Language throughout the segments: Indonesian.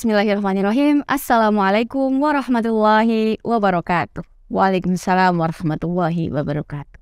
Bismillahirrahmanirrahim. Assalamualaikum warahmatullahi wabarakatuh. Waalaikumsalam warahmatullahi wabarakatuh.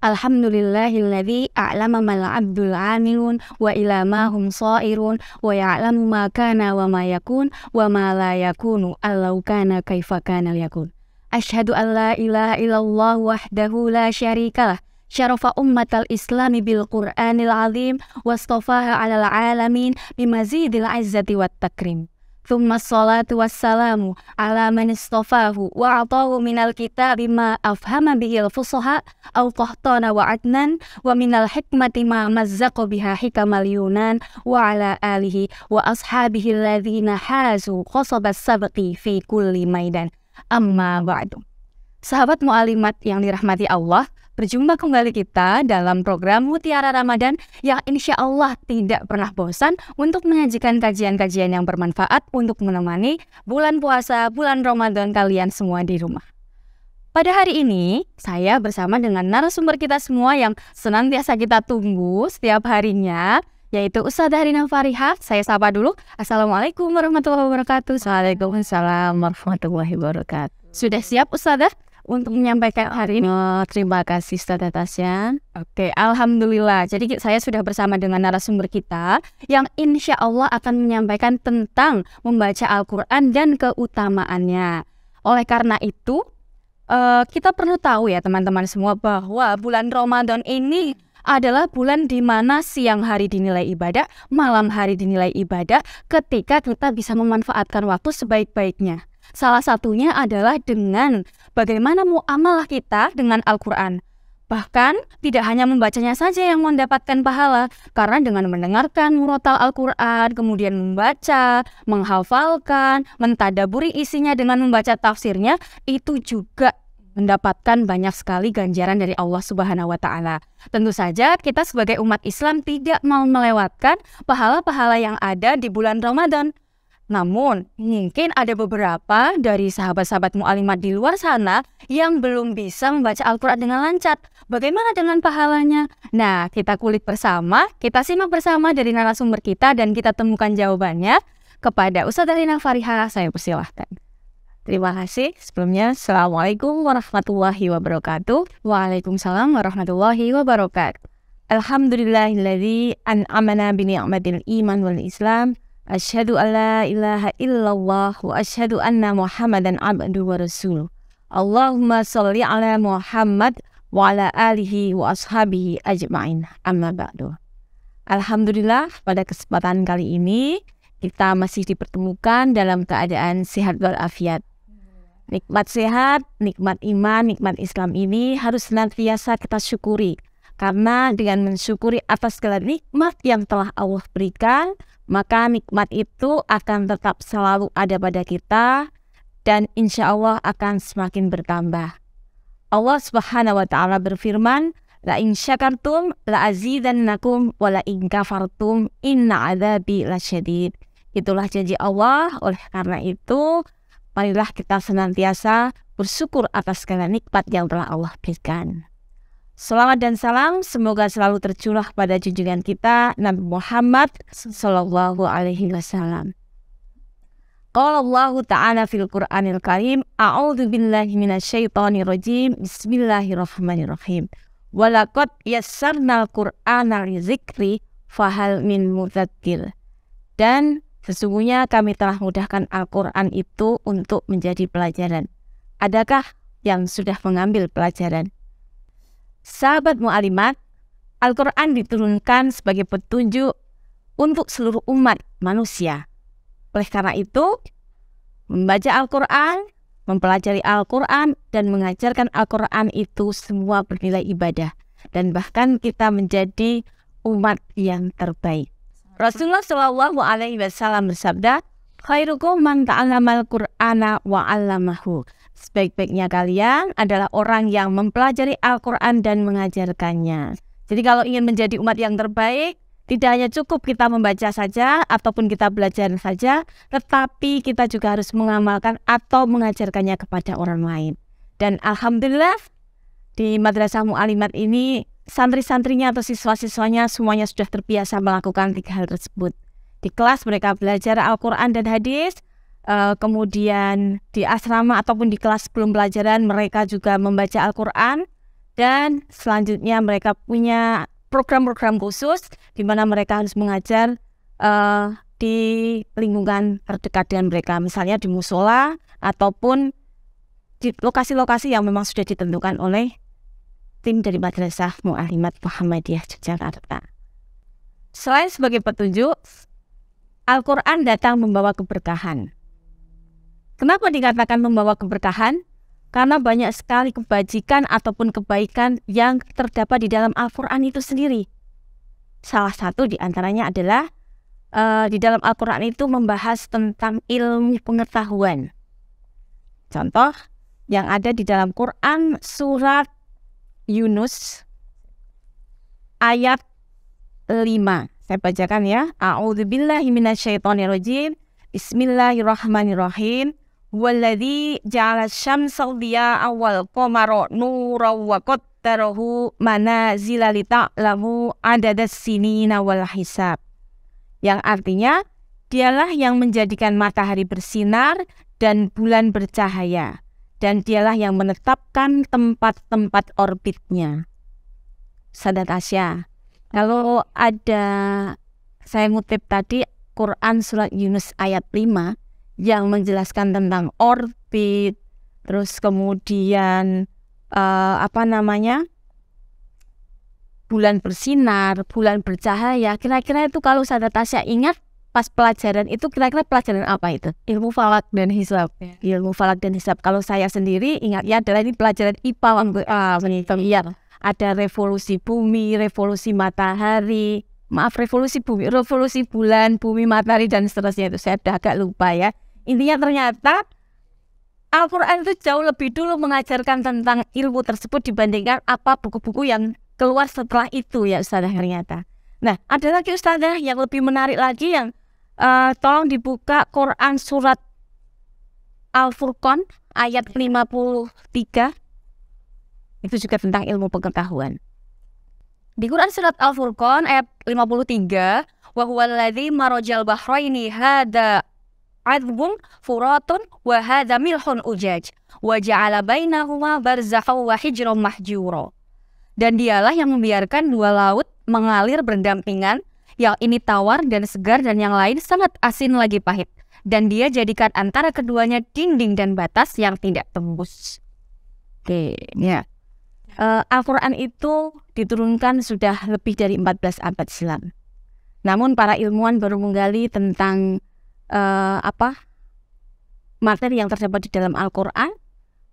Alhamdulillahilladzi a'lama mal 'abdul 'amilun wa ila ma hum sha'irun wa ya'lamu ma kana wa ma yakun wa ma la yakunu allau kana kaifa kana yakun. Asyhadu an la ilaha illallah wahdahu la syarikalah. Syarafa ummatal islami bil qur'anil azim wastafaha 'alal 'alamin bimazidil 'izzati wat takrim. Thumma sholatu wassalamu ala man istafahu wa atahu minal kitabi ma afhama bihil fusaha aw qahtana wa adnan wa minal hikmati ma mazzaqa biha hikamal yunan wa ala alihi wa ashabihi alladhina hazu qasabas sabqi fi kulli maidan. Amma ba'du. Sahabat mu'alimat yang dirahmati Allah, berjumpa kembali kita dalam program Mutiara Ramadan yang insya Allah tidak pernah bosan untuk menyajikan kajian-kajian yang bermanfaat untuk menemani bulan puasa, bulan Ramadan kalian semua di rumah. Pada hari ini, saya bersama dengan narasumber kita semua yang senantiasa kita tunggu setiap harinya, yaitu Ustadzah Rina Farihah. Saya sapa dulu. Assalamualaikum warahmatullahi wabarakatuh. Waalaikumsalam warahmatullahi wabarakatuh. Sudah siap Ustadzah untuk menyampaikan hari ini? Terima kasih Ustadzah Tasya. Oke, alhamdulillah. Jadi saya sudah bersama dengan narasumber kita yang insya Allah akan menyampaikan tentang membaca Al-Quran dan keutamaannya. Oleh karena itu, kita perlu tahu ya teman-teman semua bahwa bulan Ramadan ini adalah bulan di mana siang hari dinilai ibadah, malam hari dinilai ibadah, ketika kita bisa memanfaatkan waktu sebaik-baiknya. Salah satunya adalah dengan bagaimana muamalah kita dengan Al-Quran. Bahkan tidak hanya membacanya saja yang mendapatkan pahala, karena dengan mendengarkan murotal Al-Quran, kemudian membaca, menghafalkan, mentadaburi isinya dengan membaca tafsirnya, itu juga mendapatkan banyak sekali ganjaran dari Allah Subhanahu wa Ta'ala. Tentu saja kita sebagai umat Islam tidak mau melewatkan pahala-pahala yang ada di bulan Ramadan. Namun, mungkin ada beberapa dari sahabat-sahabat mu'alimat di luar sana yang belum bisa membaca Al-Quran dengan lancar. Bagaimana dengan pahalanya? Nah, kita kulik bersama, kita simak bersama dari narasumber kita dan kita temukan jawabannya kepada Ustadzah Rina Farihah. Saya persilahkan. Terima kasih. Sebelumnya, Assalamualaikum warahmatullahi wabarakatuh. Waalaikumsalam warahmatullahi wabarakatuh. Alhamdulillahilladzi an'amana bi ni'matil iman wal Islam. Asyhadu an la ilaha illallah wa asyhadu anna Muhammadan abduhu wa rasuluh. Allahumma sholli ala Muhammad wa ala alihi wa ashabihi ajma'in. Amma ba'du. Alhamdulillah, pada kesempatan kali ini kita masih dipertemukan dalam keadaan sehat walafiat. Nikmat sehat, nikmat iman, nikmat Islam ini harus senantiasa kita syukuri. Karena dengan mensyukuri atas segala nikmat yang telah Allah berikan, maka nikmat itu akan tetap selalu ada pada kita dan insya Allah akan semakin bertambah. Allah Subhanahu wa Ta'ala berfirman, la in syakartum la azidannakum wa la in kafartum inna adzabi lasyadid. Itulah janji Allah. Oleh karena itu, marilah kita senantiasa bersyukur atas segala nikmat yang telah Allah berikan. Salawat dan salam semoga selalu tercurah pada junjungan kita Nabi Muhammad sallallahu alaihi wasallam. Qala Allah Ta'ala fil Qur'anil Karim, a'udzu billahi minasyaitonir rajim. Bismillahirrahmanirrahim. Walaqad yassarnal Qur'ana lidzikri fahal min mudzakir. Dan sesungguhnya kami telah mudahkan Al-Quran itu untuk menjadi pelajaran. Adakah yang sudah mengambil pelajaran? Sahabat mu'alimat, Al-Quran diturunkan sebagai petunjuk untuk seluruh umat manusia. Oleh karena itu, membaca Al-Quran, mempelajari Al-Quran, dan mengajarkan Al-Quran itu semua bernilai ibadah. Dan bahkan kita menjadi umat yang terbaik. Rasulullah Shallallahu Alaihi Wasallam bersabda, khairukum man ta'allamal Qur'ana wa 'allamahu. Sebaik-baiknya kalian adalah orang yang mempelajari Al-Quran dan mengajarkannya. Jadi kalau ingin menjadi umat yang terbaik, tidak hanya cukup kita membaca saja ataupun kita belajar saja, tetapi kita juga harus mengamalkan atau mengajarkannya kepada orang lain. Dan alhamdulillah di Madrasah Mu'alimat ini santri-santrinya atau siswa-siswanya semuanya sudah terbiasa melakukan 3 hal tersebut. Di kelas mereka belajar Al-Quran dan hadis, kemudian di asrama ataupun di kelas sebelum pelajaran mereka juga membaca Al-Quran, dan selanjutnya mereka punya program-program khusus di mana mereka harus mengajar di lingkungan terdekat dengan mereka, misalnya di musola ataupun di lokasi-lokasi yang memang sudah ditentukan oleh tim dari Madrasah Mu'allimat Muhammadiyah Yogyakarta. Selain sebagai petunjuk, Al-Quran datang membawa keberkahan. Kenapa dikatakan membawa keberkahan? Karena banyak sekali kebajikan ataupun kebaikan yang terdapat di dalam Al-Quran itu sendiri. Salah satu di antaranya adalah di dalam Al-Quran itu membahas tentang ilmu pengetahuan. Contoh yang ada di dalam Quran surat Yunus ayat 5. Saya bacakan ya. A'udzubillahi minasyaitonirrajim. Bismillahirrahmanirrahim. Walladzi ja'ala asy-syamsa diya'a wal qamara nuran wa qaddarahu manazila lita'lamu adadas sinina wal hisab. Yang artinya, dialah yang menjadikan matahari bersinar dan bulan bercahaya, dan dialah yang menetapkan tempat-tempat orbitnya. Sahabat Asya, kalau ada, saya ngutip tadi Quran surat Yunus ayat 5 yang menjelaskan tentang orbit, terus kemudian bulan bersinar, bulan bercahaya. Kira-kira itu kalau sahabat Asya ingat pas pelajaran itu, kira-kira pelajaran apa itu? Ilmu falak dan hisab. Ilmu falak dan hisab. Kalau saya sendiri ingatnya adalah ini pelajaran IPA waktu iya. Ada revolusi bumi, revolusi matahari, revolusi bumi, revolusi bulan, bumi, matahari, dan seterusnya. Itu saya udah agak lupa ya. Intinya ternyata Al-Quran itu jauh lebih dulu mengajarkan tentang ilmu tersebut dibandingkan apa buku-buku yang keluar setelah itu ya Ustazah ternyata. Nah, ada lagi Ustazah yang lebih menarik lagi yang tolong dibuka Quran surat Al-Furqan ayat 53. Itu juga tentang ilmu pengetahuan. Di Quran surat Al-Furqan ayat 53, wa huwal ladzi marajal bahraini hadza adbun furatun wa hadza milhun ujaj wa ja'ala bainahuma barzakhan wa hijran mahjura. Dan dialah yang membiarkan dua laut mengalir berdampingan, yang ini tawar dan segar dan yang lain sangat asin lagi pahit. Dan dia jadikan antara keduanya dinding dan batas yang tidak tembus. Oke, ya. Al-Quran itu diturunkan sudah lebih dari 14 abad silam. Namun para ilmuwan baru menggali tentang materi yang terdapat di dalam Al-Quran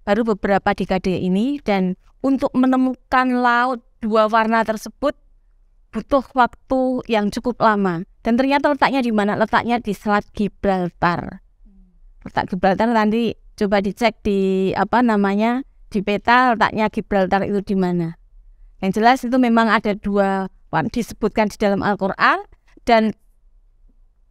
baru beberapa dekade ini, dan untuk menemukan laut dua warna tersebut butuh waktu yang cukup lama. Dan ternyata letaknya di mana? Letaknya di Selat Gibraltar. Letak Gibraltar nanti coba dicek di di peta letaknya Gibraltar itu di mana. Yang jelas itu memang ada dua warna disebutkan di dalam Al-Quran, dan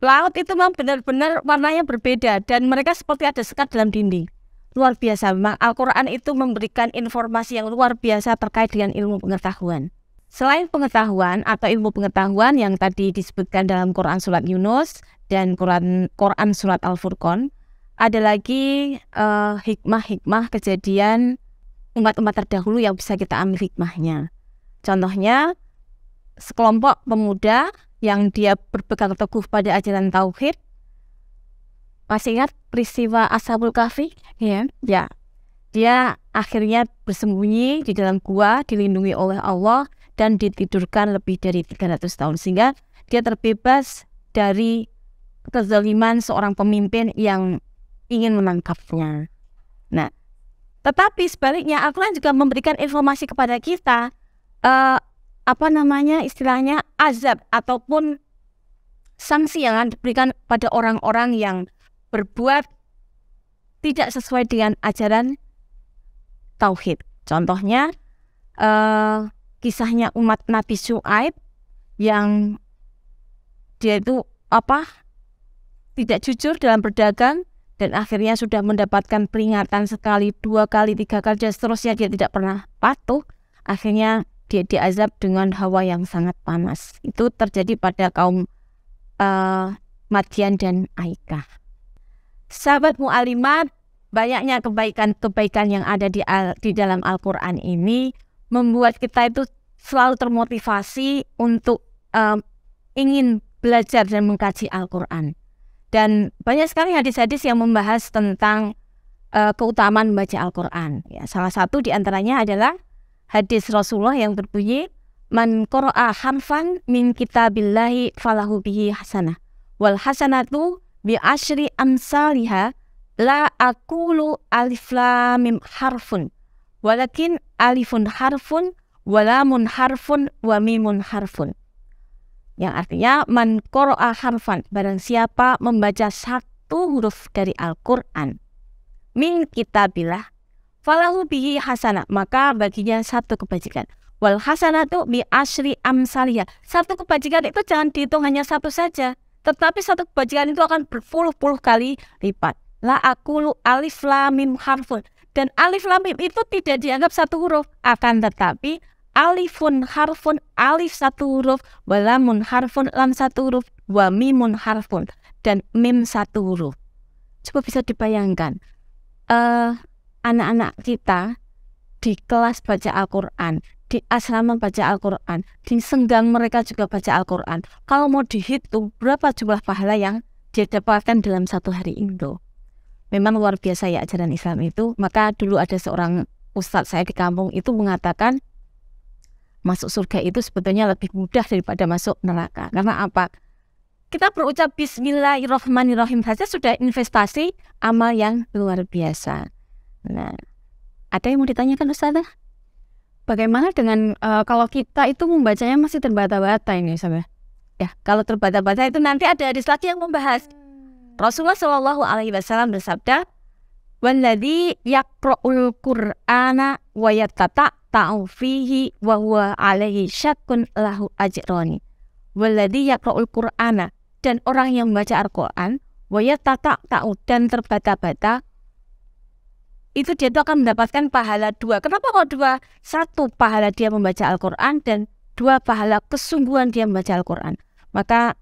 laut itu memang benar-benar warnanya berbeda dan mereka seperti ada sekat dalam dinding. Luar biasa, memang Al-Quran itu memberikan informasi yang luar biasa terkait dengan ilmu pengetahuan. Selain pengetahuan atau ilmu pengetahuan yang tadi disebutkan dalam Quran surat Yunus dan Quran surat Al-Furqan, ada lagi hikmah-hikmah kejadian umat-umat terdahulu yang bisa kita ambil hikmahnya. Contohnya, sekelompok pemuda yang dia berpegang teguh pada ajaran tauhid. Masih ingat peristiwa Ashabul Kahfi? Ya. Dia akhirnya bersembunyi di dalam gua, dilindungi oleh Allah dan ditidurkan lebih dari 300 tahun, sehingga dia terbebas dari kezaliman seorang pemimpin yang ingin menangkapnya. Nah, tetapi sebaliknya Al-Quran juga memberikan informasi kepada kita istilahnya azab ataupun sanksi yang akan diberikan pada orang-orang yang berbuat tidak sesuai dengan ajaran tauhid. Contohnya kisahnya umat Nabi Syuaib yang dia itu tidak jujur dalam berdagang, dan akhirnya sudah mendapatkan peringatan sekali, 2 kali, 3 kali, dan seterusnya dia tidak pernah patuh. Akhirnya dia diazab dengan hawa yang sangat panas. Itu terjadi pada kaum Madian dan Aikah. Sahabat mu'alimat, banyaknya kebaikan-kebaikan yang ada di dalam Al-Quran ini membuat kita itu selalu termotivasi untuk ingin belajar dan mengkaji Al-Quran. Dan banyak sekali hadis-hadis yang membahas tentang keutamaan membaca Al-Quran. Ya, salah satu diantaranya adalah hadis Rasulullah yang berbunyi, Man qara'a harfan min kitabillahi falahu bihi hasanah. Wal hasanatu bi asyri amsalihha la aqulu alif lam mim harfun. Walakin alifun harfun, walamun harfun, wa mimun harfun. Yang artinya, man qara'a harfan, barang siapa membaca satu huruf dari Al-Quran, min kitabillah, falahu bihi hasanah, maka baginya satu kebajikan. Wal hasanatu bi asyri amsalihha. Satu kebajikan itu jangan dihitung hanya satu saja, tetapi satu kebajikan itu akan berpuluh-puluh kali lipat. La aqulu alif lam mim harfun. Dan alif lam mim itu tidak dianggap satu huruf, akan tetapi alifun harfun, alif satu huruf, walamun harfun, lam satu huruf, wa mimun harfun, dan mim satu huruf. Coba bisa dibayangkan, anak-anak kita di kelas baca Al-Quran, di asrama baca Al-Quran, di senggang mereka juga baca Al-Quran. Kalau mau dihitung berapa jumlah pahala yang dia dapatkan dalam satu hari itu, memang luar biasa ya ajaran Islam itu. Maka dulu ada seorang ustadz saya di kampung itu mengatakan, masuk surga itu sebetulnya lebih mudah daripada masuk neraka. Karena apa? Kita berucap Bismillahirrahmanirrahim saja sudah investasi amal yang luar biasa. Nah, ada yang mau ditanyakan Ustazah? Bagaimana dengan kalau kita itu membacanya masih terbata-bata ini, sahabat? Ya, kalau terbata-bata itu nanti ada hadis lagi yang membahas. Rasulullah Shallallahu Alaihi Wasallam bersabda, "Walladzi yaqra'ul Qur'ana wa yatata'u fihi wa huwa alaihi syakkun lahu ajrani." Walladzi yaqra'ul Qur'ana, dan orang yang membaca Al-Quran, wa yatata'u, dan terbata-bata, itu dia tuh akan mendapatkan pahala dua. Kenapa kok dua? Satu, pahala dia membaca Al-Quran, dan dua, pahala kesungguhan dia membaca Al-Quran. Maka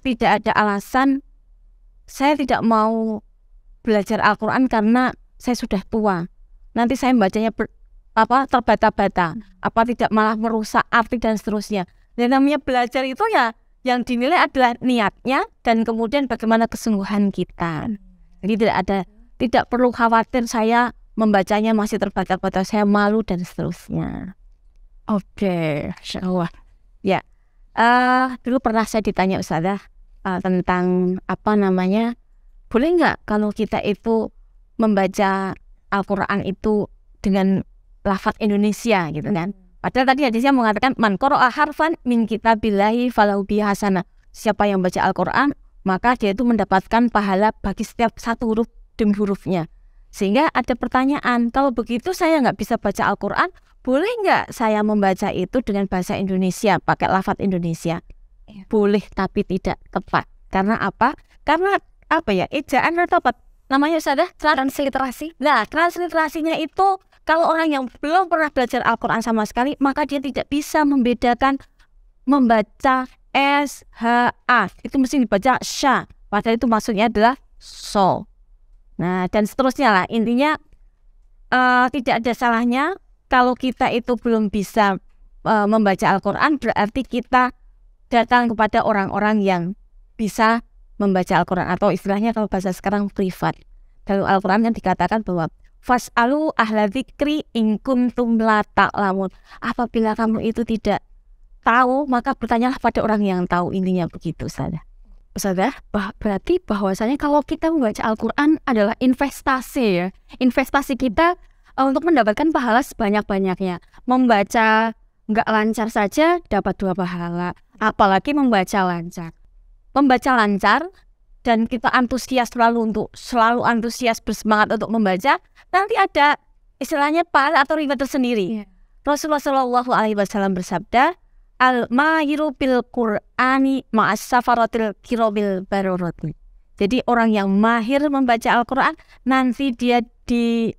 tidak ada alasan saya tidak mau belajar Al-Quran karena saya sudah tua. Nanti saya membacanya terbata-bata, apa tidak malah merusak arti dan seterusnya. Dan namanya belajar itu ya yang dinilai adalah niatnya dan kemudian bagaimana kesungguhan kita. Jadi tidak perlu khawatir saya membacanya masih terbata-bata, saya malu dan seterusnya. Oke, insyaallah. Ya, dulu pernah saya ditanya Ustazah tentang boleh nggak kalau kita itu membaca Al-Quran itu dengan lafaz Indonesia gitu kan? Padahal tadi hadisnya mengatakan man qara'a harfan min kitabillahi falahu bihi hasanah. Siapa yang baca Al-Quran maka dia itu mendapatkan pahala bagi setiap satu huruf demi hurufnya. Sehingga ada pertanyaan, kalau begitu saya nggak bisa baca Al-Quran, boleh nggak saya membaca itu dengan bahasa Indonesia, pakai lafaz Indonesia? Boleh, tapi tidak tepat. Karena apa? Karena ejaan atau apa? Namanya sudah transliterasi. Nah, transliterasinya itu kalau orang yang belum pernah belajar Al-Quran sama sekali, maka dia tidak bisa membedakan membaca S-H-A. Itu mesti dibaca sya. Padahal itu maksudnya adalah so. Nah, dan seterusnya lah. Intinya tidak ada salahnya kalau kita itu belum bisa membaca Al-Quran, berarti kita datang kepada orang-orang yang bisa membaca Al-Quran, atau istilahnya kalau bahasa sekarang privat. Dalam Al-Quran yang dikatakan bahwa fas'alu ahla dzikri in kuntum la ta'lamun. Apabila kamu itu tidak tahu, maka bertanyalah pada orang yang tahu. Intinya begitu saja. Ustazah, berarti bahwasanya kalau kita membaca Al-Quran adalah investasi ya. Investasi kita untuk mendapatkan pahala sebanyak-banyaknya. Membaca nggak lancar saja dapat 2 pahala, apalagi membaca lancar. Membaca lancar dan kita antusias selalu antusias bersemangat untuk membaca, nanti ada istilahnya pahala atau riwayat tersendiri. Rasulullah Shallallahu Alaihi Wasallam bersabda, al-mahiru bil Qur'ani ma'as safaratil kirobil baroroti. Jadi orang yang mahir membaca Al-Quran, nanti dia di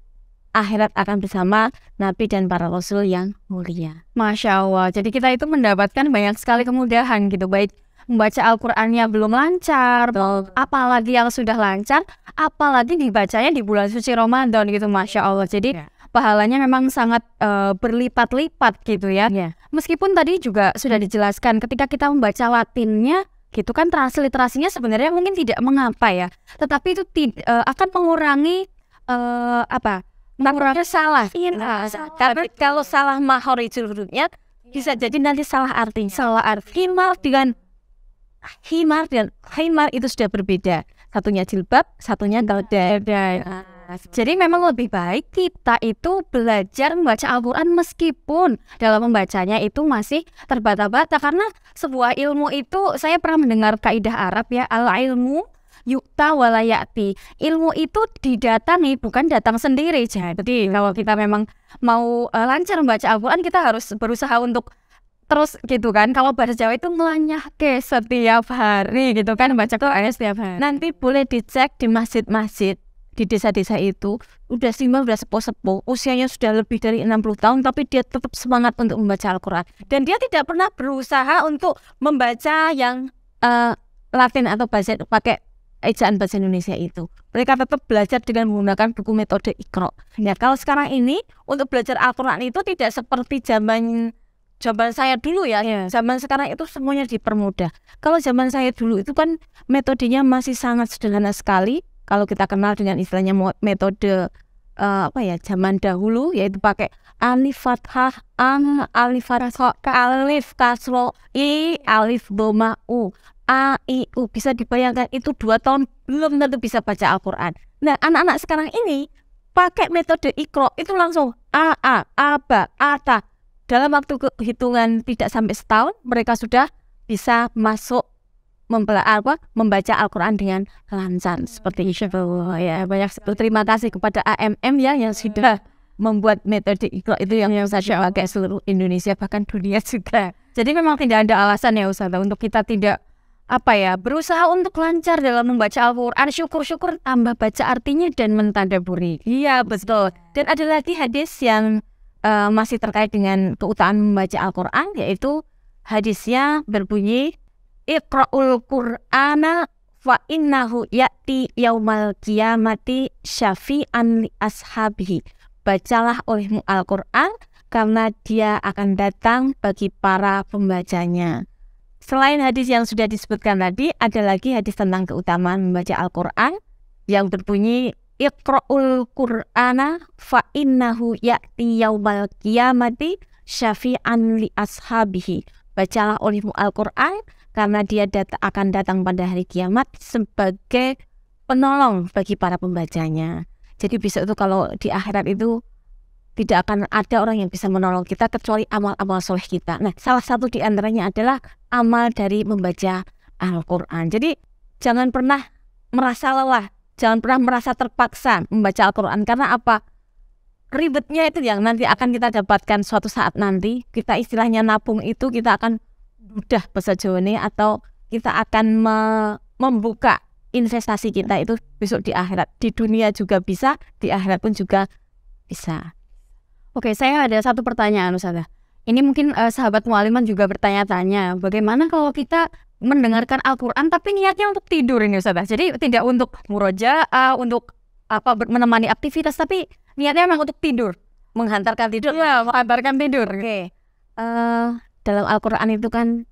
akhirat akan bersama Nabi dan para Rasul yang mulia. Masya Allah. Jadi kita itu mendapatkan banyak sekali kemudahan gitu, baik membaca Al-Qur'annya belum lancar, apalagi yang sudah lancar, apalagi dibacanya di bulan suci Ramadan gitu, Masya Allah. Jadi pahalanya memang sangat berlipat-lipat gitu ya. Meskipun tadi juga sudah dijelaskan ketika kita membaca Latinnya gitu kan, transliterasinya sebenarnya mungkin tidak mengapa ya, tetapi itu akan mengurangi mengurangi salah. Karena kalau salah makhorijul hurufnya bisa jadi nanti salah artinya. Salah arti. Himar dan himar itu sudah berbeda. Satunya jilbab, satunya daudah. Jadi memang lebih baik kita itu belajar membaca Al-Quran meskipun dalam membacanya itu masih terbata-bata. Karena sebuah ilmu itu, saya pernah mendengar kaidah Arab ya, al-ilmu yukta walayati. Ilmu itu didatangi, bukan datang sendiri. Jadi kalau kita memang mau lancar membaca Al-Quran, kita harus berusaha untuk terus gitu kan. Kalau bahasa Jawa itu melanyahke setiap hari gitu kan, baca Quran setiap hari. Nanti boleh dicek di masjid-masjid di desa-desa itu, udah sepuh-sepuh, usianya sudah lebih dari 60 tahun, tapi dia tetap semangat untuk membaca Al-Quran. Dan dia tidak pernah berusaha untuk membaca yang Latin atau pakai ejaan bahasa Indonesia itu. Mereka tetap belajar dengan menggunakan buku metode Iqra. Ya, kalau sekarang ini untuk belajar Al-Quran itu tidak seperti zaman saya dulu ya. Zaman sekarang itu semuanya dipermudah. Kalau zaman saya dulu itu kan metodenya masih sangat sederhana sekali. Kalau kita kenal dengan istilahnya metode zaman dahulu, yaitu pakai alif fathah, alif fathah, alif kasro, alif doma, a, i, u. Bisa dibayangkan itu 2 tahun belum tentu bisa baca Al-Quran. Nah, anak-anak sekarang ini pakai metode Iqra itu langsung a, ba, ata. Dalam waktu hitungan tidak sampai setahun, mereka sudah bisa masuk membaca Al-Quran dengan lancar seperti itu. Ya, banyak terima kasih kepada AMM ya yang sudah membuat metode Iqra itu yang saya pakai seluruh Indonesia, bahkan dunia juga. Jadi memang tidak ada alasan ya Ustazah untuk kita tidak berusaha untuk lancar dalam membaca Al-Quran. Syukur-syukur tambah baca artinya dan mentadaburi. Iya, betul. Dan ada lagi hadis yang masih terkait dengan keutamaan membaca Al-Quran, yaitu hadisnya berbunyi, Iqra'ul Qur'ana fa innahu ya'ti yaumal qiyamati syafi'an li ashabihi. Bacalah olehmu Al-Quran karena dia akan datang bagi para pembacanya. Selain hadis yang sudah disebutkan tadi, ada lagi hadis tentang keutamaan membaca Al-Quran yang berbunyi, Iqra'ul Qur'ana fa innahu ya'ti yaumal qiyamati syafi'an li ashabihi. Bacalah olehmu Al-Quran karena dia akan datang pada hari kiamat sebagai penolong bagi para pembacanya. Jadi besok itu kalau di akhirat itu tidak akan ada orang yang bisa menolong kita kecuali amal-amal soleh kita. Nah, salah satu di antaranya adalah amal dari membaca Al-Quran. Jadi jangan pernah merasa lelah, jangan pernah merasa terpaksa membaca Al-Quran. Karena apa? Ribetnya itu yang nanti akan kita dapatkan suatu saat nanti. Kita istilahnya nabung itu, kita akan mudah bahasa Jawa ini, atau kita akan membuka investasi kita itu besok di akhirat. Di dunia juga bisa, di akhirat pun juga bisa. Oke, saya ada satu pertanyaan Ustazah. Ini mungkin sahabat mu'aliman juga bertanya-tanya, bagaimana kalau kita mendengarkan Al-Quran tapi niatnya untuk tidur ini Ustazah. Jadi tidak untuk murojaah, untuk menemani aktivitas, tapi niatnya memang untuk tidur, menghantarkan tidur. Ya, menghantarkan tidur. Oke. Dalam Al-Quran itu kan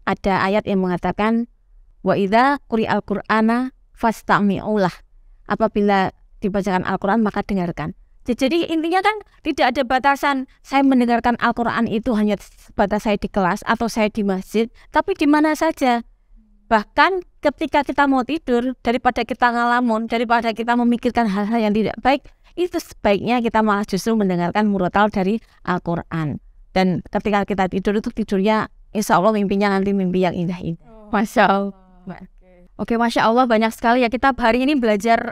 ada ayat yang mengatakan wa idza quri'al qur'ana fastami'ulah. Apabila dibacakan Al-Quran maka dengarkan. Jadi intinya kan tidak ada batasan saya mendengarkan Al-Quran itu hanya sebatas saya di kelas atau saya di masjid, tapi di mana saja. Bahkan ketika kita mau tidur, daripada kita ngalamun, daripada kita memikirkan hal-hal yang tidak baik, itu sebaiknya kita malah justru mendengarkan murotal dari Al-Quran. Dan ketika kita tidur itu tidurnya insya Allah mimpinya nanti mimpi yang indah-indah. Masya Allah. Oke, Masya Allah, banyak sekali ya kita hari ini belajar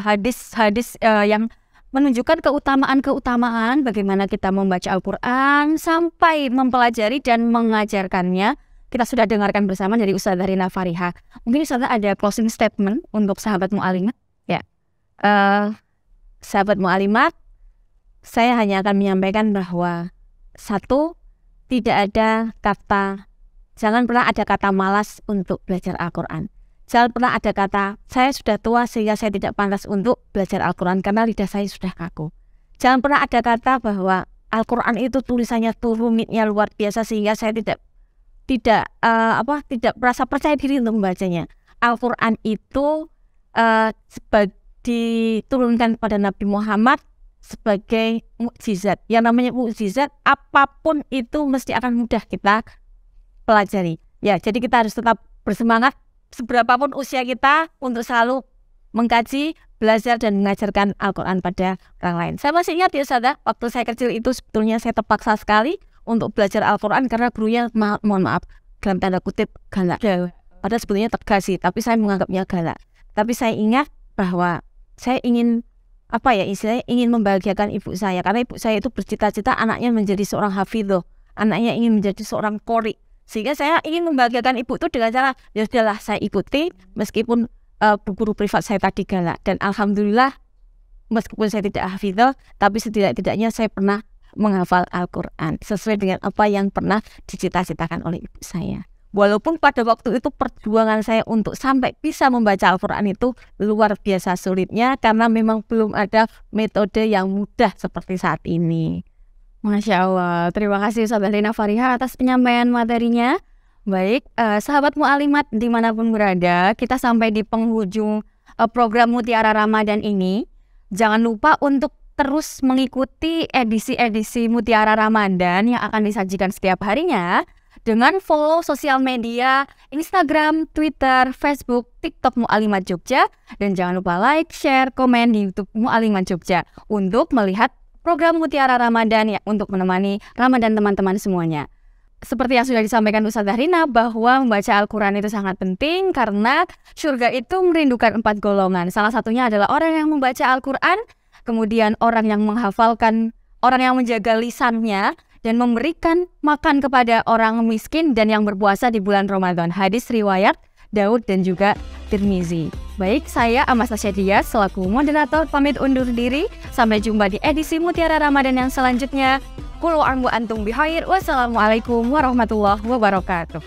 hadis-hadis yang menunjukkan keutamaan-keutamaan bagaimana kita membaca Al-Quran sampai mempelajari dan mengajarkannya. Kita sudah dengarkan bersama dari Ustazah Rina Fariha. Mungkin Ustazah ada closing statement untuk sahabat mu'alimat? Ya, sahabat mu'alimat, saya hanya akan menyampaikan bahwa satu, tidak ada kata Jangan pernah ada kata malas untuk belajar Al-Quran. Jangan pernah ada kata, saya sudah tua sehingga saya tidak pantas untuk belajar Al-Quran karena lidah saya sudah kaku. Jangan pernah ada kata bahwa Al-Quran itu tulisannya rumitnya luar biasa sehingga saya tidak merasa percaya diri untuk membacanya. Al-Quran itu diturunkan kepada Nabi Muhammad sebagai mukjizat. Yang namanya mukjizat, apapun itu mesti akan mudah kita pelajari. Ya, jadi kita harus tetap bersemangat seberapapun usia kita untuk selalu mengkaji, belajar dan mengajarkan Al-Quran pada orang lain. Saya masih ingat ya Ustazah, waktu saya kecil itu sebetulnya saya terpaksa sekali untuk belajar Al-Quran karena gurunya mohon maaf dalam tanda kutip galak. Padahal sebetulnya tegas sih, tapi saya menganggapnya galak. Tapi saya ingat bahwa saya ingin ingin membahagiakan ibu saya karena ibu saya itu bercita-cita anaknya menjadi seorang hafidhoh, anaknya ingin menjadi seorang qori. Sehingga saya ingin membahagiakan ibu itu dengan cara ya sudahlah saya ikuti meskipun guru privat saya tadi galak. Dan alhamdulillah meskipun saya tidak hafidhoh tapi setidak-tidaknya saya pernah menghafal Al-Quran sesuai dengan apa yang pernah dicita-citakan oleh ibu saya. Walaupun pada waktu itu perjuangan saya untuk sampai bisa membaca Al-Quran itu luar biasa sulitnya karena memang belum ada metode yang mudah seperti saat ini. Masya Allah, terima kasih Ustazah Rina Fariha atas penyampaian materinya. Baik, sahabat Mu'alimat dimanapun berada, kita sampai di penghujung program Mutiara Ramadan ini. Jangan lupa untuk terus mengikuti edisi-edisi Mutiara Ramadan yang akan disajikan setiap harinya dengan follow sosial media Instagram, Twitter, Facebook, TikTok Mu'alimat Jogja. Dan jangan lupa like, share, komen di YouTube Mu'alimat Jogja untuk melihat program Mutiara Ramadan ya, untuk menemani Ramadan teman-teman semuanya. Seperti yang sudah disampaikan Ustazah Rina bahwa membaca Al-Quran itu sangat penting karena surga itu merindukan 4 golongan. Salah satunya adalah orang yang membaca Al-Quran, kemudian orang yang menghafalkan, orang yang menjaga lisannya, dan memberikan makan kepada orang miskin dan yang berpuasa di bulan Ramadan. Hadis riwayat Daud dan juga Tirmizi. Baik, saya Amastasya Dias selaku moderator pamit undur diri. Sampai jumpa di edisi Mutiara Ramadan yang selanjutnya. Kullu antum bihair. Wassalamualaikum warahmatullahi wabarakatuh.